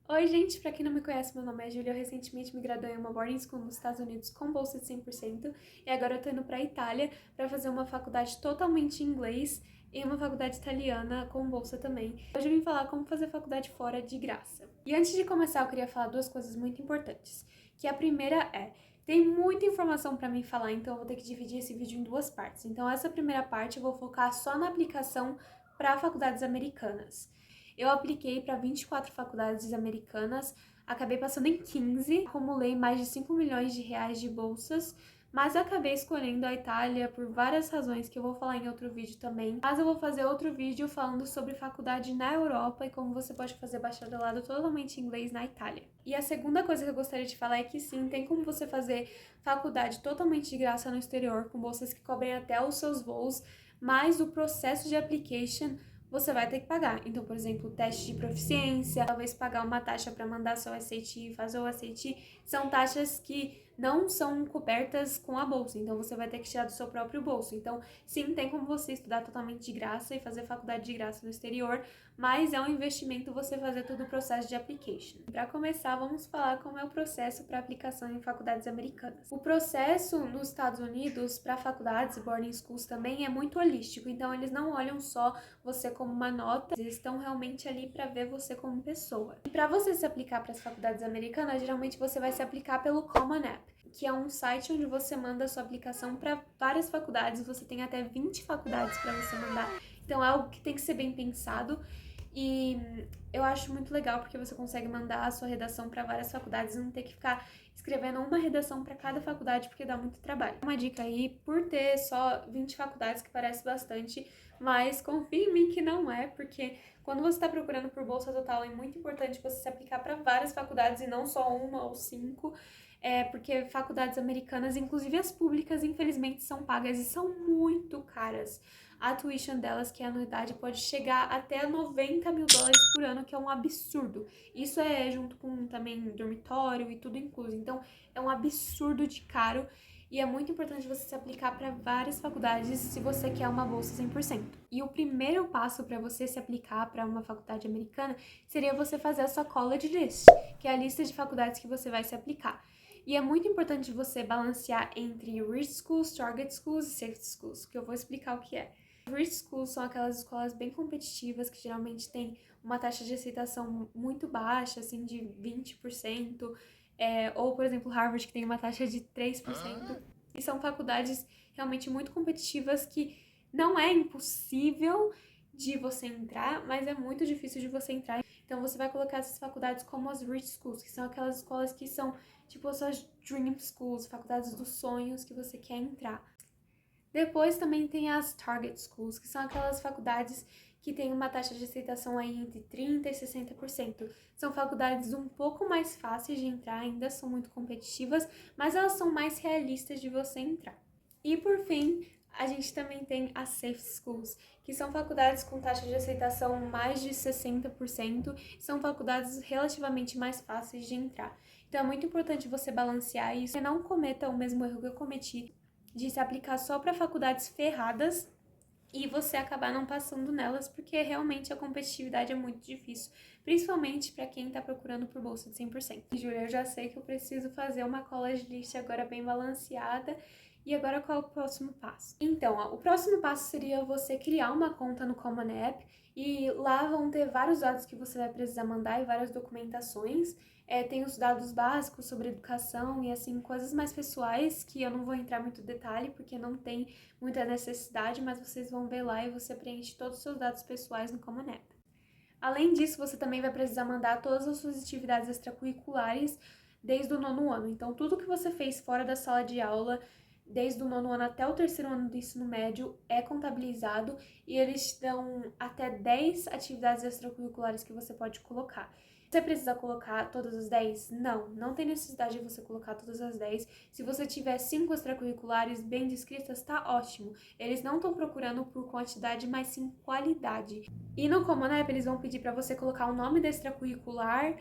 Oi, gente, pra quem não me conhece, meu nome é Júlia. Eu recentemente me graduei em uma boarding school nos Estados Unidos com bolsa de 100% e agora eu tô indo pra Itália pra fazer uma faculdade totalmente em inglês e uma faculdade italiana com bolsa também. Hoje eu vim falar como fazer faculdade fora de graça. E antes de começar, eu queria falar duas coisas muito importantes. Que a primeira é, tem muita informação pra mim falar, então eu vou ter que dividir esse vídeo em duas partes. Então essa primeira parte eu vou focar só na aplicação para faculdades americanas. Eu apliquei para 24 faculdades americanas, acabei passando em 15, acumulei mais de 5 milhões de reais de bolsas, mas acabei escolhendo a Itália por várias razões que eu vou falar em outro vídeo também. Mas eu vou fazer outro vídeo falando sobre faculdade na Europa e como você pode fazer bacharelado totalmente em inglês na Itália. E a segunda coisa que eu gostaria de falar é que sim, tem como você fazer faculdade totalmente de graça no exterior, com bolsas que cobrem até os seus voos, mas o processo de application você vai ter que pagar. Então, por exemplo, teste de proficiência, talvez pagar uma taxa para mandar seu SAT, fazer o SAT, são taxas que não são cobertas com a bolsa, então você vai ter que tirar do seu próprio bolso. Então, sim, tem como você estudar totalmente de graça e fazer faculdade de graça no exterior, mas é um investimento você fazer todo o processo de application. Para começar, vamos falar como é o processo para aplicação em faculdades americanas. O processo nos Estados Unidos para faculdades e boarding schools também é muito holístico, então eles não olham só você como uma nota, eles estão realmente ali para ver você como pessoa. E para você se aplicar para as faculdades americanas, geralmente você vai se aplicar pelo Common App, que é um site onde você manda a sua aplicação para várias faculdades, você tem até 20 faculdades para você mandar. Então é algo que tem que ser bem pensado e eu acho muito legal porque você consegue mandar a sua redação para várias faculdades e não ter que ficar escrevendo uma redação para cada faculdade porque dá muito trabalho. Uma dica aí, por ter só 20 faculdades, que parece bastante, mas confie em mim que não é, porque quando você está procurando por bolsa total é muito importante você se aplicar para várias faculdades e não só uma ou cinco, porque faculdades americanas, inclusive as públicas, infelizmente são pagas e são muito caras. A tuition delas, que é a anuidade, pode chegar até 90 mil dólares por ano, que é um absurdo. Isso é junto com também dormitório e tudo incluso. Então, é um absurdo de caro e é muito importante você se aplicar para várias faculdades se você quer uma bolsa 100%. E o primeiro passo para você se aplicar para uma faculdade americana seria você fazer a sua college list, que é a lista de faculdades que você vai se aplicar. E é muito importante você balancear entre rich schools, target schools e safety schools, que eu vou explicar o que é. Rich schools são aquelas escolas bem competitivas que geralmente têm uma taxa de aceitação muito baixa, assim, de 20%, ou, por exemplo, Harvard, que tem uma taxa de 3%. E são faculdades realmente muito competitivas que não é impossível de você entrar, mas é muito difícil de você entrar. Então você vai colocar essas faculdades como as rich schools, que são aquelas escolas que são tipo as suas dream schools, faculdades dos sonhos que você quer entrar. Depois também tem as target schools, que são aquelas faculdades que têm uma taxa de aceitação aí entre 30% e 60%. São faculdades um pouco mais fáceis de entrar, ainda são muito competitivas, mas elas são mais realistas de você entrar. E por fim, a gente também tem as safe schools, que são faculdades com taxa de aceitação mais de 60%, são faculdades relativamente mais fáceis de entrar. Então é muito importante você balancear isso e não cometa o mesmo erro que eu cometi de se aplicar só para faculdades ferradas e você acabar não passando nelas, porque realmente a competitividade é muito difícil, principalmente para quem está procurando por bolsa de 100%. E, Júlia, eu já sei que eu preciso fazer uma college list agora bem balanceada. E agora qual é o próximo passo? Então, o próximo passo seria você criar uma conta no Common App e lá vão ter vários dados que você vai precisar mandar e várias documentações. Tem os dados básicos sobre educação e assim, coisas mais pessoais que eu não vou entrar muito em detalhe porque não tem muita necessidade, mas vocês vão ver lá e você preenche todos os seus dados pessoais no Common App. Além disso, você também vai precisar mandar todas as suas atividades extracurriculares desde o nono ano. Então, tudo que você fez fora da sala de aula, desde o nono ano até o terceiro ano do ensino médio, é contabilizado e eles te dão até 10 atividades extracurriculares que você pode colocar. Você precisa colocar todas as 10? Não, não tem necessidade de você colocar todas as 10. Se você tiver 5 extracurriculares bem descritas, tá ótimo. Eles não estão procurando por quantidade, mas sim qualidade. E no Common App eles vão pedir para você colocar o nome da extracurricular,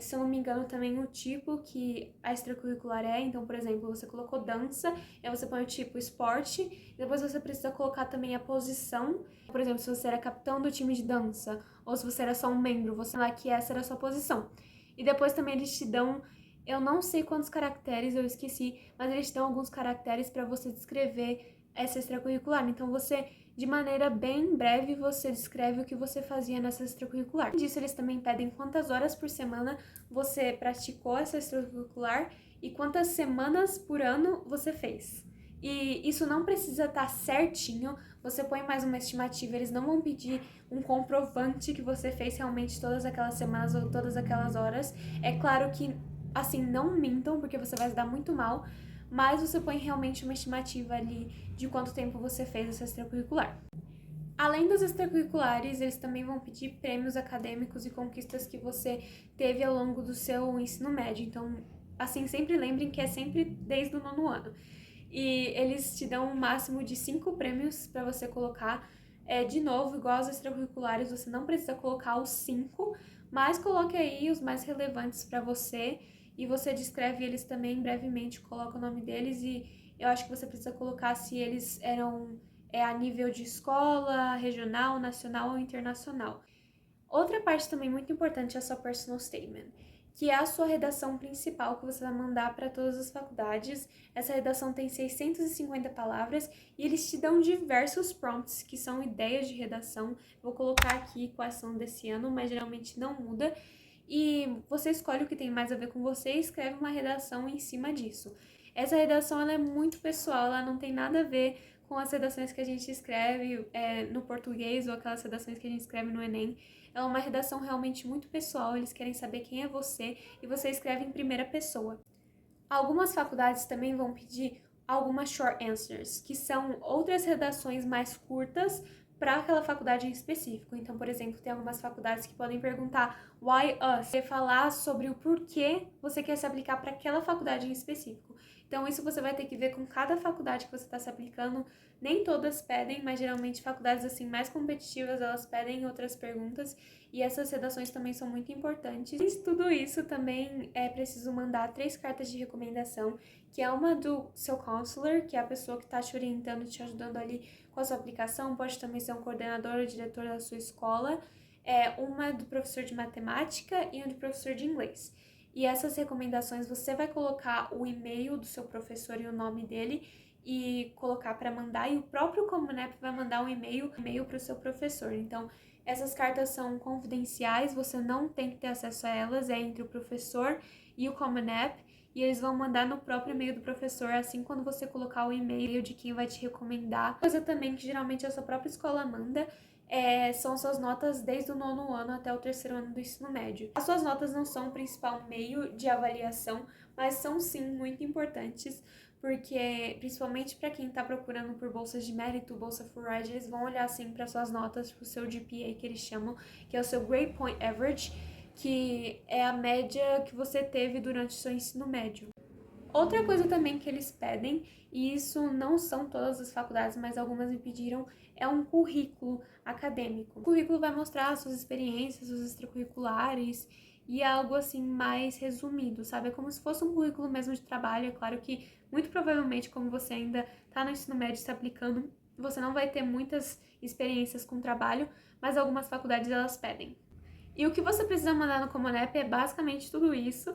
se eu não me engano, também o tipo que a extracurricular é. Então, por exemplo, você colocou dança, e aí você põe o tipo esporte, depois você precisa colocar também a posição. Por exemplo, se você era capitão do time de dança, ou se você era só um membro, você lá que essa era a sua posição. E depois também eles te dão, eu não sei quantos caracteres, eu esqueci, mas eles te dão alguns caracteres para você descrever essa extracurricular. Então, você, de maneira bem breve, você descreve o que você fazia nessa extracurricular. Além disso, eles também pedem quantas horas por semana você praticou essa extracurricular e quantas semanas por ano você fez. E isso não precisa estar certinho, você põe mais uma estimativa, eles não vão pedir um comprovante que você fez realmente todas aquelas semanas ou todas aquelas horas. É claro que, assim, não mintam, porque você vai se dar muito mal, mas você põe realmente uma estimativa ali de quanto tempo você fez essa extracurricular. Além dos extracurriculares, eles também vão pedir prêmios acadêmicos e conquistas que você teve ao longo do seu ensino médio. Então, assim, sempre lembrem que é sempre desde o nono ano. E eles te dão um máximo de 5 prêmios para você colocar. De novo, igual aos extracurriculares, você não precisa colocar os 5, mas coloque aí os mais relevantes para você e você descreve eles também brevemente, coloca o nome deles e eu acho que você precisa colocar se eles eram a nível de escola, regional, nacional ou internacional. Outra parte também muito importante é a sua personal statement, que é a sua redação principal que você vai mandar para todas as faculdades. Essa redação tem 650 palavras e eles te dão diversos prompts, que são ideias de redação. Vou colocar aqui quais são desse ano, mas geralmente não muda. E você escolhe o que tem mais a ver com você e escreve uma redação em cima disso. Essa redação ela é muito pessoal, ela não tem nada a ver com as redações que a gente escreve no português ou aquelas redações que a gente escreve no Enem. É uma redação realmente muito pessoal, eles querem saber quem é você e você escreve em primeira pessoa. Algumas faculdades também vão pedir algumas short answers, que são outras redações mais curtas para aquela faculdade em específico. Então, por exemplo, tem algumas faculdades que podem perguntar why us, e falar sobre o porquê você quer se aplicar para aquela faculdade em específico. Então, isso você vai ter que ver com cada faculdade que você está se aplicando. Nem todas pedem, mas geralmente faculdades assim mais competitivas, elas pedem outras perguntas e essas redações também são muito importantes. E tudo isso também é preciso mandar 3 cartas de recomendação, que é uma do seu counselor, que é a pessoa que está te orientando, te ajudando ali com a sua aplicação, pode também ser um coordenador ou diretor da sua escola, uma do professor de matemática e uma do professor de inglês. E essas recomendações você vai colocar o e-mail do seu professor e o nome dele e colocar para mandar, e o próprio Common App vai mandar um e-mail para o seu professor. Então, essas cartas são confidenciais, você não tem que ter acesso a elas, é entre o professor e o Common App, e eles vão mandar no próprio e-mail do professor, assim quando você colocar o e-mail de quem vai te recomendar. Coisa também que geralmente a sua própria escola manda são suas notas desde o nono ano até o terceiro ano do ensino médio. As suas notas não são o principal meio de avaliação, mas são sim muito importantes, porque principalmente para quem está procurando por bolsas de mérito, bolsa Fulbright, eles vão olhar assim para suas notas, para o seu GPA que eles chamam, que é o seu Grade Point Average, que é a média que você teve durante o seu ensino médio. Outra coisa também que eles pedem, e isso não são todas as faculdades, mas algumas me pediram, é um currículo acadêmico. O currículo vai mostrar as suas experiências, os extracurriculares e algo assim mais resumido, sabe? É como se fosse um currículo mesmo de trabalho. É claro que, muito provavelmente, como você ainda está no ensino médio se aplicando, você não vai ter muitas experiências com trabalho, mas algumas faculdades elas pedem. E o que você precisa mandar no Common App é basicamente tudo isso.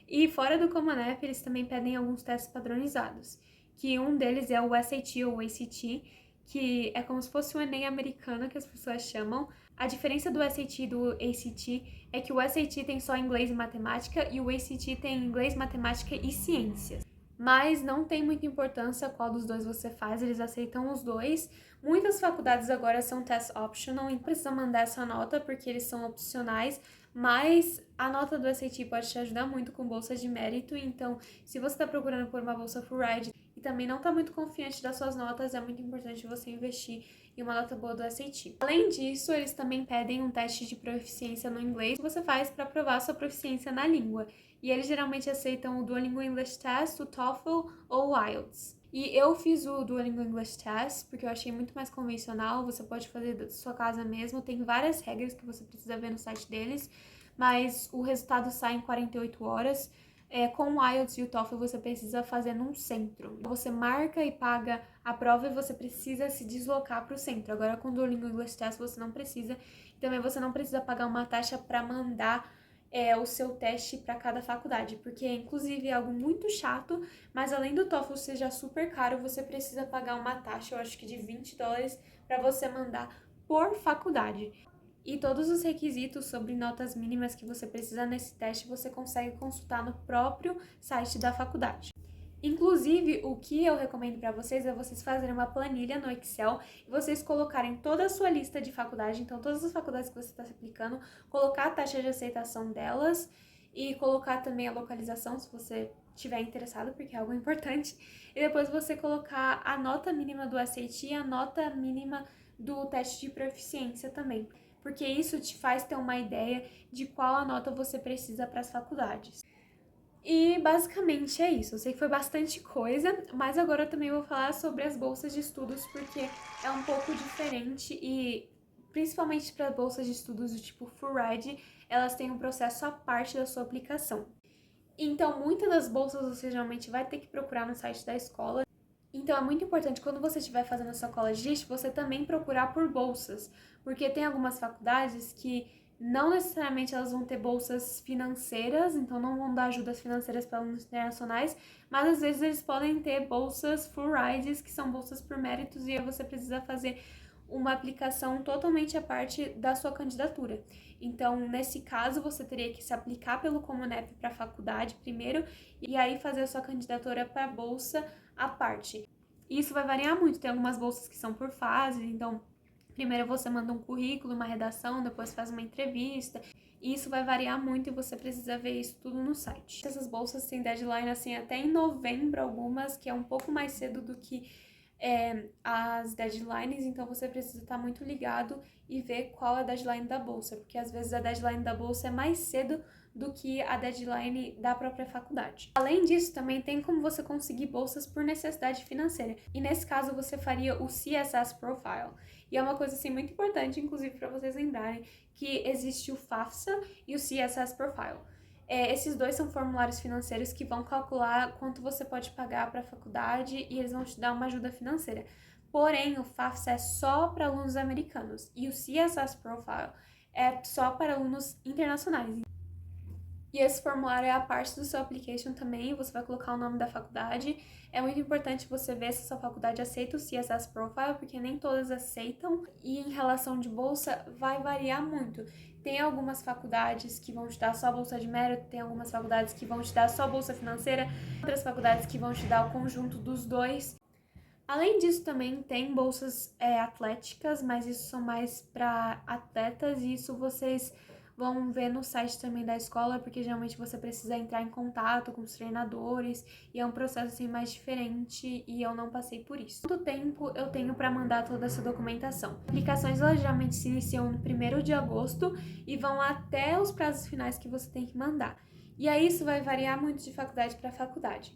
E fora do Common App, eles também pedem alguns testes padronizados, que um deles é o SAT ou ACT, que é como se fosse o Enem americano, que as pessoas chamam. A diferença do SAT e do ACT é que o SAT tem só inglês e matemática e o ACT tem inglês, matemática e ciências. Mas não tem muita importância qual dos dois você faz, eles aceitam os dois. Muitas faculdades agora são test optional e precisa mandar essa nota porque eles são opcionais, mas a nota do SAT pode te ajudar muito com bolsas de mérito, então se você está procurando por uma bolsa Fulbright e também não está muito confiante das suas notas, é muito importante você investir em uma nota boa do SAT. Além disso, eles também pedem um teste de proficiência no inglês que você faz para provar sua proficiência na língua. E eles geralmente aceitam o Duolingo English Test, o TOEFL ou o IELTS. E eu fiz o Duolingo English Test porque eu achei muito mais convencional, você pode fazer da sua casa mesmo, tem várias regras que você precisa ver no site deles, mas o resultado sai em 48 horas. Com o IELTS e o TOEFL você precisa fazer num centro. Você marca e paga a prova e você precisa se deslocar para o centro. Agora com o Duolingo English Test você não precisa. Também você não precisa pagar uma taxa para mandar o seu teste para cada faculdade, porque inclusive é algo muito chato, mas além do TOEFL seja super caro, você precisa pagar uma taxa, eu acho que de $20 para você mandar por faculdade. E todos os requisitos sobre notas mínimas que você precisa nesse teste você consegue consultar no próprio site da faculdade. Inclusive, o que eu recomendo para vocês é vocês fazerem uma planilha no Excel e vocês colocarem toda a sua lista de faculdade, então todas as faculdades que você está se aplicando, colocar a taxa de aceitação delas e colocar também a localização, se você estiver interessado, porque é algo importante. E depois você colocar a nota mínima do SAT e a nota mínima do teste de proficiência também, porque isso te faz ter uma ideia de qual a nota você precisa para as faculdades. E basicamente é isso. Eu sei que foi bastante coisa, mas agora eu também vou falar sobre as bolsas de estudos, porque é um pouco diferente e principalmente para bolsas de estudos do tipo Full Ride, elas têm um processo à parte da sua aplicação. Então, muitas das bolsas você geralmente vai ter que procurar no site da escola. Então, é muito importante quando você estiver fazendo a sua college list, você também procurar por bolsas, porque tem algumas faculdades que não necessariamente elas vão ter bolsas financeiras, então não vão dar ajudas financeiras para alunos internacionais, mas às vezes eles podem ter bolsas full rides, que são bolsas por méritos, e aí você precisa fazer uma aplicação totalmente à parte da sua candidatura. Então, nesse caso, você teria que se aplicar pelo Comunep para a faculdade primeiro, e aí fazer a sua candidatura para a bolsa à parte. Isso vai variar muito, tem algumas bolsas que são por fases, então primeiro você manda um currículo, uma redação, depois faz uma entrevista. E isso vai variar muito e você precisa ver isso tudo no site. Essas bolsas têm deadline assim até em novembro, algumas, que é um pouco mais cedo do que as deadlines, então você precisa estar muito ligado e ver qual é a deadline da bolsa, porque às vezes a deadline da bolsa é mais cedo do que a deadline da própria faculdade. Além disso, também tem como você conseguir bolsas por necessidade financeira, e nesse caso você faria o CSS Profile. E é uma coisa assim muito importante, inclusive para vocês lembrarem, que existe o FAFSA e o CSS Profile. Esses dois são formulários financeiros que vão calcular quanto você pode pagar para a faculdade e eles vão te dar uma ajuda financeira. Porém, o FAFSA é só para alunos americanos e o CSS Profile é só para alunos internacionais. E esse formulário é a parte do seu application também, você vai colocar o nome da faculdade. É muito importante você ver se a sua faculdade aceita o CSS Profile, porque nem todas aceitam. E em relação de bolsa, vai variar muito. Tem algumas faculdades que vão te dar só bolsa de mérito, tem algumas faculdades que vão te dar só bolsa financeira, outras faculdades que vão te dar o conjunto dos dois. Além disso, também tem bolsas atléticas, mas isso são mais para atletas e isso vocês vão ver no site também da escola, porque geralmente você precisa entrar em contato com os treinadores e é um processo assim mais diferente e eu não passei por isso. Quanto tempo eu tenho para mandar toda essa documentação? Aplicações elas geralmente se iniciam no 1º de agosto e vão até os prazos finais que você tem que mandar. E aí isso vai variar muito de faculdade para faculdade.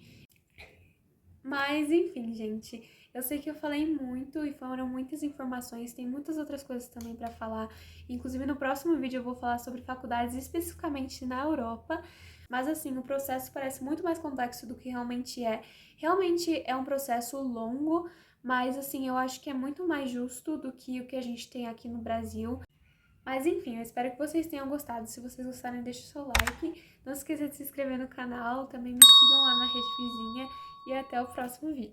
Mas enfim, gente, eu sei que eu falei muito e foram muitas informações, tem muitas outras coisas também para falar. Inclusive no próximo vídeo eu vou falar sobre faculdades especificamente na Europa. Mas assim, o processo parece muito mais complexo do que realmente é. Realmente é um processo longo, mas assim, eu acho que é muito mais justo do que o que a gente tem aqui no Brasil. Mas enfim, eu espero que vocês tenham gostado. Se vocês gostarem, deixe o seu like. Não se esqueça de se inscrever no canal, também me sigam lá na rede vizinha e até o próximo vídeo.